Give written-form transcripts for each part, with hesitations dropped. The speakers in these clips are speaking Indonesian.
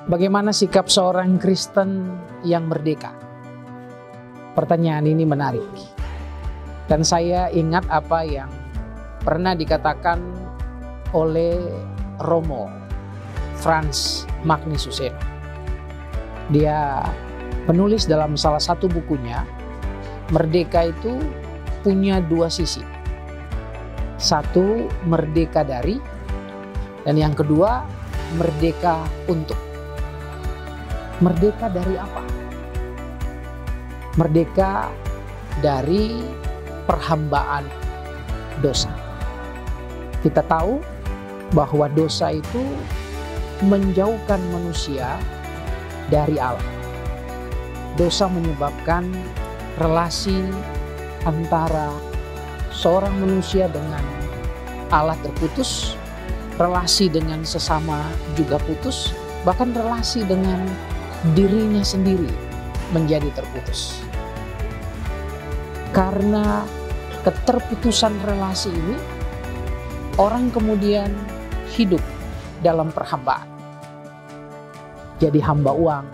Bagaimana sikap seorang Kristen yang merdeka? Pertanyaan ini menarik. Dan saya ingat apa yang pernah dikatakan oleh Romo Frans Magnisuseno. Dia menulis dalam salah satu bukunya, merdeka itu punya dua sisi. Satu, merdeka dari, dan yang kedua, merdeka untuk. Merdeka dari apa? Merdeka dari perhambaan dosa. Kita tahu bahwa dosa itu menjauhkan manusia dari Allah. Dosa menyebabkan relasi antara seorang manusia dengan Allah terputus, relasi dengan sesama juga putus, bahkan relasi dengan dirinya sendiri menjadi terputus. Karena keterputusan relasi ini, orang kemudian hidup dalam perhambaan. Jadi hamba uang,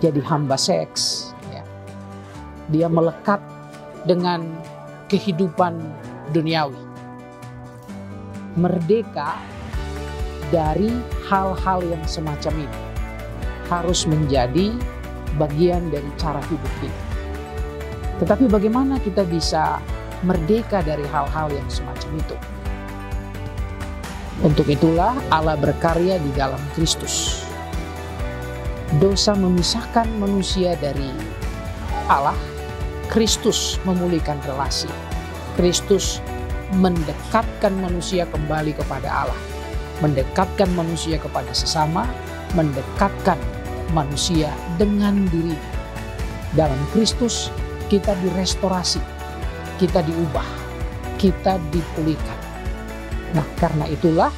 jadi hamba seks. Ya. Dia melekat dengan kehidupan duniawi. Merdeka dari hal-hal yang semacam ini harus menjadi bagian dari cara hidup kita. Tetapi bagaimana kita bisa merdeka dari hal-hal yang semacam itu? Untuk itulah Allah berkarya di dalam Kristus. Dosa memisahkan manusia dari Allah, Kristus memulihkan relasi. Kristus mendekatkan manusia kembali kepada Allah, mendekatkan manusia kepada sesama, mendekatkan manusia dengan diri. Dalam Kristus kita direstorasi, kita diubah, kita dipulihkan. Nah, karena itulah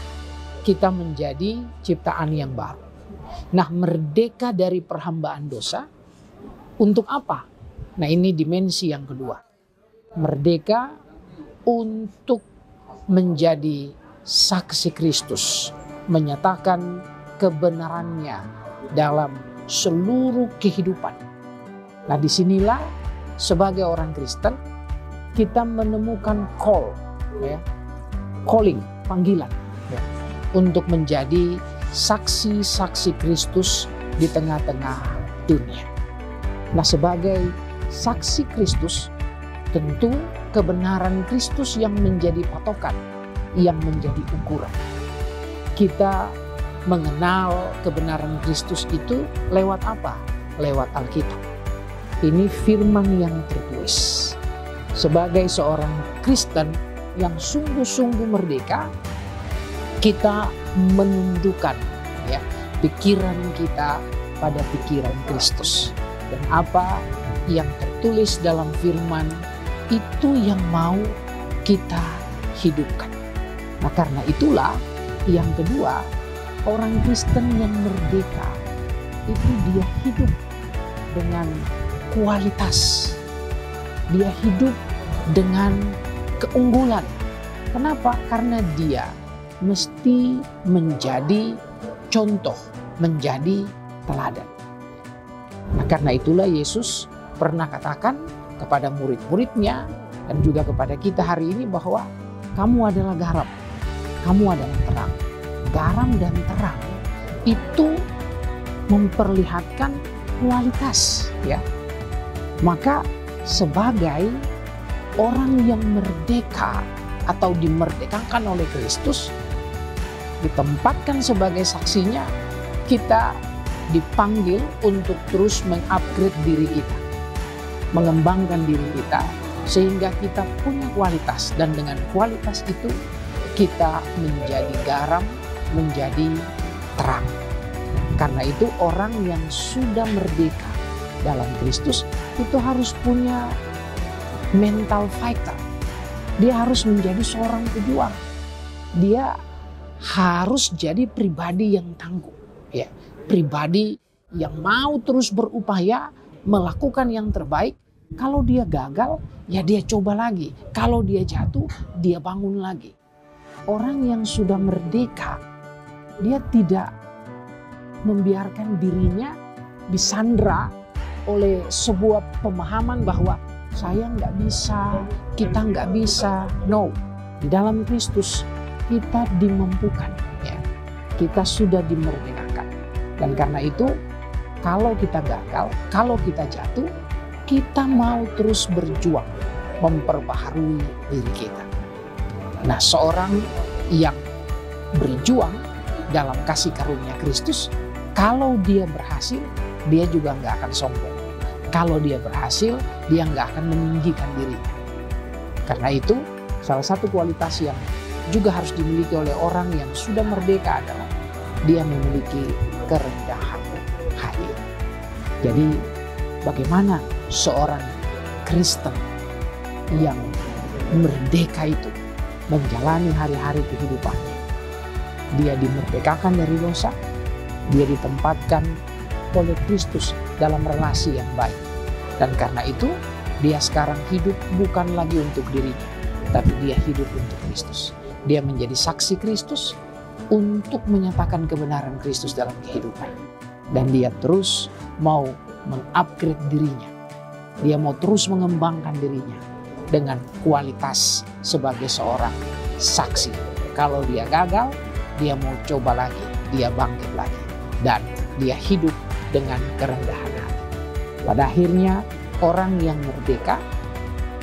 kita menjadi ciptaan yang baru. Nah, merdeka dari perhambaan dosa untuk apa? Nah, ini dimensi yang kedua. Merdeka untuk menjadi saksi Kristus, menyatakan kebenarannya dalam seluruh kehidupan. Nah, disinilah sebagai orang Kristen kita menemukan calling, panggilan ya, untuk menjadi saksi-saksi Kristus di tengah-tengah dunia. Nah, sebagai saksi Kristus, tentu kebenaran Kristus yang menjadi patokan, yang menjadi ukuran. Kita mengenal kebenaran Kristus itu lewat apa? Lewat Alkitab. Ini firman yang tertulis. Sebagai seorang Kristen yang sungguh-sungguh merdeka, kita menundukkan ya, pikiran kita pada pikiran Kristus. Dan apa yang tertulis dalam firman itu yang mau kita hidupkan. Nah, karena itulah yang kedua, orang Kristen yang merdeka itu dia hidup dengan kualitas. Dia hidup dengan keunggulan. Kenapa? Karena dia mesti menjadi contoh, menjadi teladan. Nah, karena itulah Yesus pernah katakan kepada murid-muridnya dan juga kepada kita hari ini bahwa kamu adalah garam, kamu adalah terang. Garam dan terang itu memperlihatkan kualitas ya. Maka sebagai orang yang merdeka atau dimerdekakan oleh Kristus, ditempatkan sebagai saksinya, kita dipanggil untuk terus mengupgrade diri kita, mengembangkan diri kita sehingga kita punya kualitas, dan dengan kualitas itu kita menjadi garam, menjadi terang. Karena itu orang yang sudah merdeka dalam Kristus itu harus punya mental fighter. Dia harus menjadi seorang pejuang. Dia harus jadi pribadi yang tangguh, ya, pribadi yang mau terus berupaya melakukan yang terbaik. Kalau dia gagal, ya dia coba lagi. Kalau dia jatuh, dia bangun lagi. Orang yang sudah merdeka, dia tidak membiarkan dirinya disandra oleh sebuah pemahaman bahwa saya nggak bisa, kita nggak bisa. No, di dalam Kristus kita dimampukan, ya. Kita sudah dimerdekakan. Dan karena itu, kalau kita gagal, kalau kita jatuh, kita mau terus berjuang memperbaharui diri kita. Nah, seorang yang berjuang dalam kasih karunia Kristus, kalau dia berhasil, dia juga nggak akan sombong. Kalau dia berhasil, dia nggak akan meninggikan dirinya. Karena itu, salah satu kualitas yang juga harus dimiliki oleh orang yang sudah merdeka adalah dia memiliki kerendahan hati. Jadi, bagaimana seorang Kristen yang merdeka itu menjalani hari-hari kehidupannya? Dia dimerdekakan dari dosa, dia ditempatkan oleh Kristus dalam relasi yang baik. Dan karena itu, dia sekarang hidup bukan lagi untuk dirinya, tapi dia hidup untuk Kristus. Dia menjadi saksi Kristus untuk menyatakan kebenaran Kristus dalam kehidupan. Dan dia terus mau mengupgrade dirinya. Dia mau terus mengembangkan dirinya dengan kualitas sebagai seorang saksi. Kalau dia gagal, dia mau coba lagi, dia bangkit lagi. Dan dia hidup dengan kerendahan hati. Pada akhirnya, orang yang merdeka,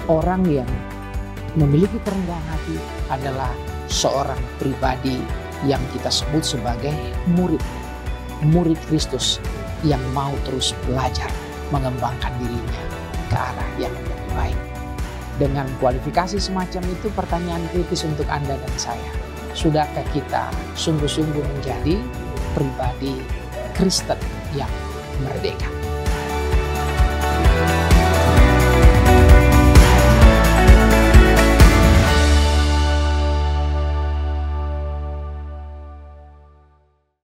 orang yang memiliki kerendahan hati adalah seorang pribadi yang kita sebut sebagai murid Kristus yang mau terus belajar mengembangkan dirinya ke arah yang lebih baik. Dengan kualifikasi semacam itu, pertanyaan kritis untuk Anda dan saya, sudahkah kita sungguh-sungguh menjadi pribadi Kristen yang merdeka?